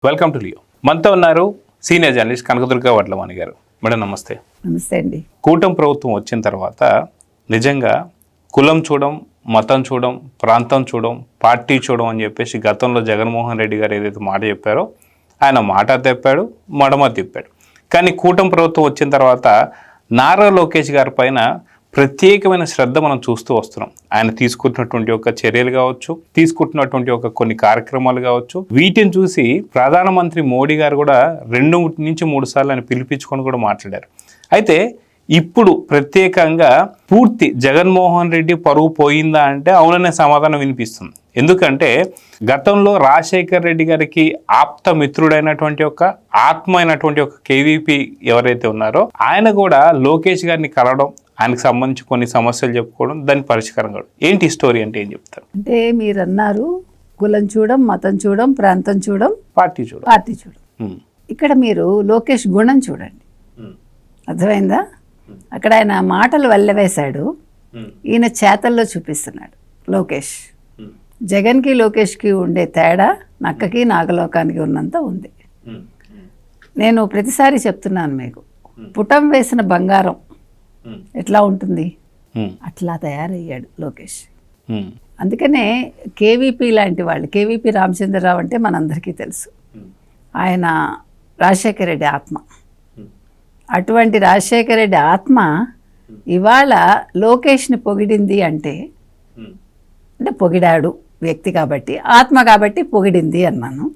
Welcome to Leo. మనతో ఉన్నారు senior journalist Kanakadurga Vadlavani గారు. మేడం నమస్తే. నమస్తే అండి. కూటమి ప్రభుత్వం వచ్చిన తర్వాత నిజంగా కులం చూడం, మతం చూడం, ప్రాంతం చూడం, పార్టీ చూడం అని చెప్పేసి గతంలో జగన్మోహన్ రెడ్డి గారు ఏదైతే మాట చెప్పారో ఆయన మాట తెప్పాడు, మడమ తిప్పాడు. కానీ కూటమి ప్రభుత్వం వచ్చిన తర్వాత నారా లోకేష్ గారి పైన ప్రత్యేకమైన శ్రద్ధ మనం చూస్తూ వస్తున్నాం. ఆయన తీసుకుంటున్నటువంటి ఒక చర్యలు కావచ్చు, తీసుకుంటున్నటువంటి ఒక కొన్ని కార్యక్రమాలు కావచ్చు, వీటిని చూసి ప్రధానమంత్రి మోడీ గారు కూడా 2 నుంచి 3 సార్లు ఆయన పిలిపించుకొని కూడా మాట్లాడారు. అయితే ఇప్పుడు ప్రత్యేకంగా పూర్తి జగన్మోహన్ రెడ్డి పరువు పోయిందా అంటే అవుననే సమాధానం వినిపిస్తుంది. ఎందుకంటే గతంలో రాజశేఖర్ రెడ్డి గారికి ఆప్త మిత్రుడైనటువంటి ఒక ఆత్మ అయినటువంటి ఒక కేవీపీ ఎవరైతే ఉన్నారో ఆయన కూడా లోకేష్ గారిని కలవడం, ఆయనకు సంబంధించి కొన్ని సమస్యలు చెప్పుకోవడం, దాని పరిష్కారం కావడం. ఏంటి స్టోరీ అంటే ఏం చెప్తారు? అంటే మీరు అన్నారు కులం చూడం, మతం చూడం, ప్రాంతం చూడం, పార్టీ చూడం. ఇక్కడ మీరు లోకేష్ గుణం చూడండి. అర్థమైందా? అక్కడ ఆయన మాటలు వల్లవేశాడు, ఈయన చేతల్లో చూపిస్తున్నాడు. లోకేష్ జగన్కి లోకేష్కి ఉండే తేడా నక్కకి నాగలోకానికి ఉన్నంత ఉంది. నేను ప్రతిసారి చెప్తున్నాను మీకు, పుటం వేసిన బంగారం ఎట్లా ఉంటుంది అట్లా తయారయ్యాడు లోకేష్. అందుకనే కేవీపీ లాంటి వాళ్ళు, కేవీపీ రామచంద్రరావు అంటే మనందరికీ తెలుసు, ఆయన రాజశేఖర రెడ్డి ఆత్మ. అటువంటి రాజశేఖర రెడ్డి ఆత్మ ఇవాళ లోకేష్ని పొగిడింది అంటే పొగిడాడు వ్యక్తి కాబట్టి, ఆత్మ కాబట్టి పొగిడింది అన్నాను.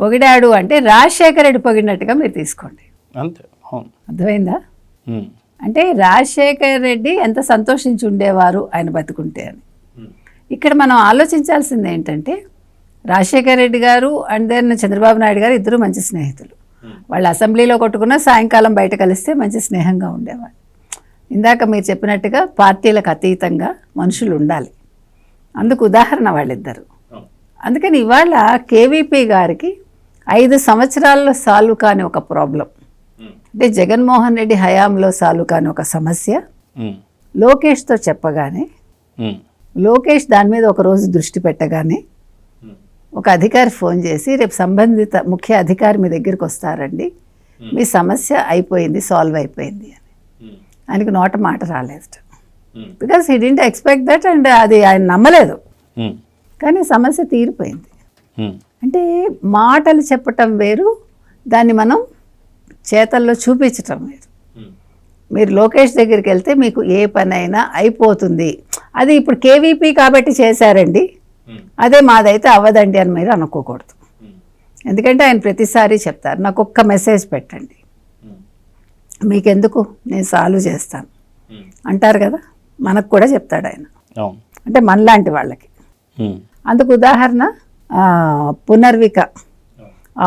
పొగిడాడు అంటే రాజశేఖర రెడ్డి పొగిడినట్టుగా మీరు తీసుకోండి. అర్థమైందా? అంటే రాజశేఖర రెడ్డి ఎంత సంతోషించి ఉండేవారు ఆయన బతుకుంటే అని. ఇక్కడ మనం ఆలోచించాల్సింది ఏంటంటే, రాజశేఖర రెడ్డి గారు అండ్ దెన్ చంద్రబాబు నాయుడు గారు ఇద్దరు మంచి స్నేహితులు. వాళ్ళు అసెంబ్లీలో కొట్టుకున్న సాయంకాలం బయట కలిస్తే మంచి స్నేహంగా ఉండేవాళ్ళు. ఇందాక మీరు చెప్పినట్టుగా పార్టీలకు అతీతంగా మనుషులు ఉండాలి. అందుకు ఉదాహరణ వాళ్ళిద్దరు. అందుకని ఇవాళ కేవీపీ గారికి 5 సంవత్సరాల్లో సాల్వ్ కాని ఒక ప్రాబ్లం, అంటే జగన్మోహన్ రెడ్డి హయాంలో సాల్వ్ కాని ఒక సమస్య లోకేష్తో చెప్పగానే, లోకేష్ దాని మీద ఒకరోజు దృష్టి పెట్టగానే ఒక అధికారి ఫోన్ చేసి, రేపు సంబంధిత ముఖ్య అధికారి మీ దగ్గరికి వస్తారండి, మీ సమస్య అయిపోయింది, సాల్వ్ అయిపోయింది అని. ఆయనకి నోట మాట రాలేదు, because he didn't expect that, and అది ఆయన నమ్మలేదు. కానీ సమస్య తీరిపోయింది. అంటే మాటలు చెప్పటం వేరు, దాన్ని మనం చేతల్లో చూపించటం వేరు. మీరు లోకేష్ దగ్గరికి వెళ్తే మీకు ఏ పనైనా అయిపోతుంది, అది ఇప్పుడు కేవీపీ కాబట్టి చేశారండి, అదే మాదైతే అవ్వదండి అని మీరు అనుకోకూడదు. ఎందుకంటే ఆయన ప్రతిసారి చెప్తారు, నాకు ఒక్క మెసేజ్ పెట్టండి, మీకెందుకు నేను సాల్వ్ చేస్తాను అంటారు కదా. మనకు కూడా చెప్తాడు ఆయన, అంటే మనలాంటి వాళ్ళకి. అందుకు ఉదాహరణ పునర్విక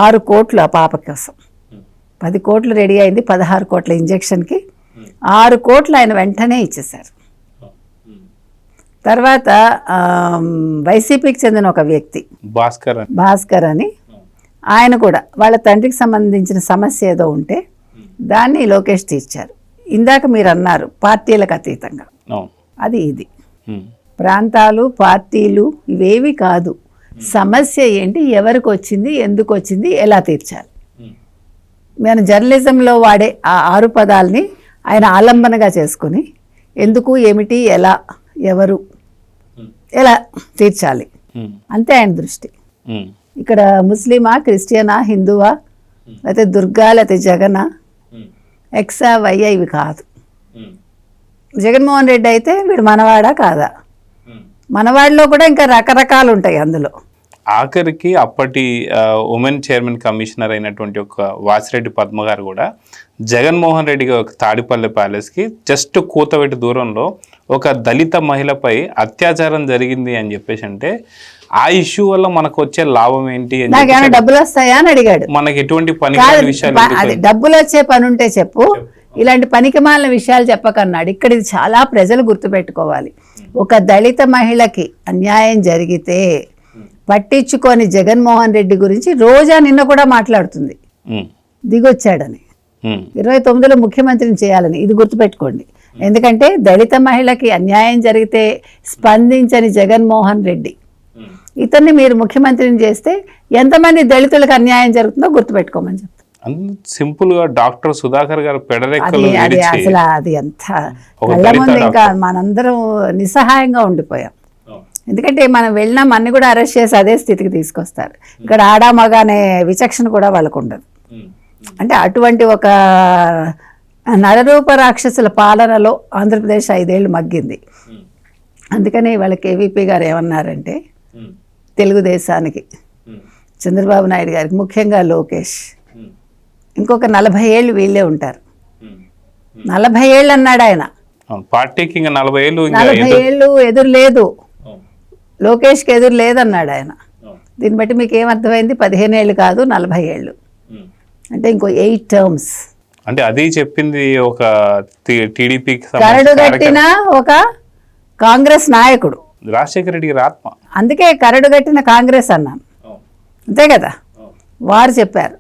6 కోట్లు ఆ పాప కోసం, 10 కోట్లు రెడీ అయింది, 16 కోట్ల ఇంజెక్షన్కి 6 కోట్లు ఆయన వెంటనే ఇచ్చేశారు. తర్వాత వైసీపీకి చెందిన ఒక వ్యక్తి భాస్కర్ అని, ఆయన కూడా వాళ్ళ తండ్రికి సంబంధించిన సమస్య ఏదో ఉంటే దాన్ని లోకేష్ తీర్చారు. ఇందాక మీరు అన్నారు పార్టీలకు అతీతంగా, అది ఇది. ప్రాంతాలు పార్టీలు ఇవేవి కాదు, సమస్య ఏంటి, ఎవరికి వచ్చింది, ఎందుకు వచ్చింది, ఎలా తీర్చాలి. నేను జర్నలిజంలో వాడే ఆ 6 పదాలని ఆయన ఆలంబనగా చేసుకుని ఎందుకు, ఏమిటి, ఎలా, ఎవరు, ఎలా తీర్చాలి, అంతే ఆయన దృష్టి. ఇక్కడ ముస్లిమా, క్రిస్టియనా, హిందువా, లేకపోతే దుర్గా, లేకపోతే జగనా, ఎక్సా, వైయా ఇవి కాదు. జగన్మోహన్ రెడ్డి అయితే వీడు మనవాడా కాదా, మనవాడిలో కూడా ఇంకా రకరకాలు ఉంటాయి. అందులో ఆఖరికి అప్పటి ఉమెన్ చైర్మన్ కమిషనర్ అయినటువంటి ఒక వాసిరెడ్డి పద్మ గారు కూడా జగన్మోహన్ రెడ్డి ఒక తాడిపల్లె ప్యాలెస్కి జస్ట్ కూతవెట్టి దూరంలో ఒక దళిత మహిళపై అత్యాచారం జరిగింది అని చెప్పేసి అంటే, ఆ ఇష్యూ వల్ల మనకు వచ్చే లాభం ఏంటి, డబ్బులు వస్తాయా అని అడిగాడు. మనకి ఎటువంటి పని విషయాలు, డబ్బులు వచ్చే పని ఉంటే చెప్పు, ఇలాంటి పనికిమాలిన విషయాలు చెప్పకన్నాడు. ఇక్కడ ఇది చాలా ప్రజలు గుర్తుపెట్టుకోవాలి. ఒక దళిత మహిళకి అన్యాయం జరిగితే పట్టించుకొని జగన్మోహన్ రెడ్డి గురించి రోజా నిన్న కూడా మాట్లాడుతుంది, దిగొచ్చాడని, 29లో ముఖ్యమంత్రిని చేయాలని. ఇది గుర్తుపెట్టుకోండి. ఎందుకంటే దళిత మహిళకి అన్యాయం జరిగితే స్పందించని జగన్మోహన్ రెడ్డి ఇతన్ని మీరు ముఖ్యమంత్రిని చేస్తే ఎంతమంది దళితులకు అన్యాయం జరుగుతుందో గుర్తుపెట్టుకోమని చెప్తాను. సింపుల్ గా డాక్టర్ సుధాకర్ గారు పెడరెక్కలు అది అసలు అది ఎంత కళ్ళ ముందు ఇంకా మనందరం నిస్సహాయంగా ఉండిపోయాం. ఎందుకంటే మనం వెళ్ళినా అన్ని కూడా అరెస్ట్ చేసి అదే స్థితికి తీసుకొస్తారు. ఇక్కడ ఆడా మగ అనే విచక్షణ కూడా వాళ్ళకు ఉండదు. అంటే అటువంటి ఒక నరరూప రాక్షసుల పాలనలో ఆంధ్రప్రదేశ్ 5 ఏళ్ళు మగ్గింది. అందుకని వాళ్ళ కేవీపీ గారు ఏమన్నారంటే తెలుగుదేశానికి, చంద్రబాబు నాయుడు గారికి, ముఖ్యంగా లోకేష్ ఇంకొక 40 ఏళ్ళు వీళ్ళే ఉంటారు. 40 ఏళ్ళు అన్నాడు ఆయన. పార్టీకి ఇంకా 40 ఏళ్ళు ఎదురు లేదు, లోకేష్కి ఎదురు లేదన్నాడు ఆయన. దీన్ని బట్టి మీకు ఏమర్థమైంది? 15 ఏళ్ళు కాదు 40 ఏళ్ళు, అంటే ఇంకో 8 టర్మ్స్. అంటే అది చెప్పింది ఒక టీడీపీకి కరడుగట్టిన ఒక కాంగ్రెస్ నాయకుడు రాజశేఖర రెడ్డి గారి ఆత్మ. అందుకే కరడుగట్టిన కాంగ్రెస్ అన్నాను, అంతే కదా, వారు చెప్పారు.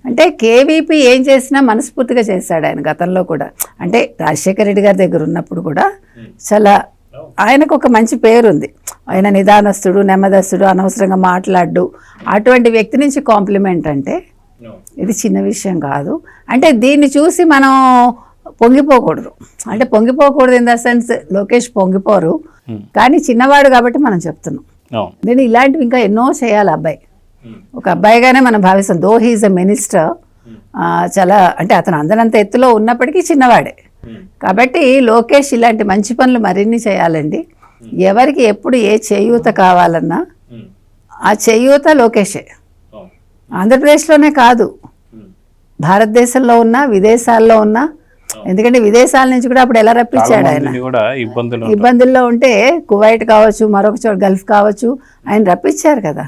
అంటే కేవీపీ ఏం చేసినా మనస్ఫూర్తిగా చేశాడు ఆయన గతంలో కూడా. అంటే రాజశేఖర రెడ్డి గారి దగ్గర ఉన్నప్పుడు కూడా చాలా ఆయనకు ఒక మంచి పేరుంది. ఆయన నిదానస్తుడు, నెమ్మదస్తుడు, అనవసరంగా మాట్లాడు, అటువంటి వ్యక్తి నుంచి కాంప్లిమెంట్ అంటే ఇది చిన్న విషయం కాదు. అంటే దీన్ని చూసి మనం పొంగిపోకూడదు. అంటే పొంగిపోకూడదు ఇన్ ద సెన్స్ లోకేష్ పొంగిపోరు, కానీ చిన్నవాడు కాబట్టి మనం చెప్తున్నాం. నేను ఇలాంటివి ఇంకా ఎన్నో చేయాలి అబ్బాయి. ఒక అబ్బాయిగానే మనం భావిస్తాం. దో హీఈస్ ఎ మినిస్టర్, చాలా అంటే అతను అందనంత ఎత్తులో ఉన్నప్పటికీ చిన్నవాడే. కాబట్టి లోకేష్ ఇలాంటి మంచి పనులు మరిన్ని చేయాలండి. ఎవరికి ఎప్పుడు ఏ చేయూత కావాలన్నా ఆ చేయూత లోకేషే. ఆంధ్రప్రదేశ్లోనే కాదు, భారతదేశంలో ఉన్నా, విదేశాల్లో ఉన్నా. ఎందుకంటే విదేశాల నుంచి కూడా అప్పుడు ఎలా రప్పించాడు ఆయన, ఇబ్బందుల్లో ఉంటే కువైట్ కావచ్చు, మరొక చోట గల్ఫ్ కావచ్చు, ఆయన రప్పించారు కదా.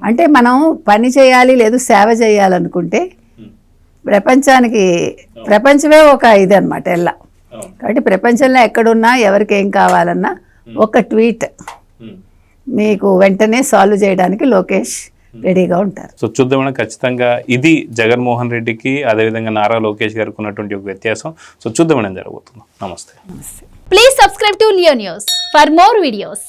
అంటే మనం పని చేయాలి, లేదు సేవ చేయాలనుకుంటే ప్రపంచమే ఒక ఇది అనమాట ఎల్లా. కాబట్టి ప్రపంచంలో ఎక్కడున్నా ఎవరికి ఏం కావాలన్నా ఒక ట్వీట్ మీకు వెంటనే సాల్వ్ చేయడానికి లోకేష్ రెడీగా ఉంటారు. సో చూద్దామని ఖచ్చితంగా ఇది జగన్మోహన్ రెడ్డికి అదేవిధంగా నారా లోకేష్ గారికి ఉన్నటువంటి ఒక వ్యత్యాసం. సో చూద్దామని జరగబోతుంది. నమస్తే. Please subscribe to Leo news for more videos.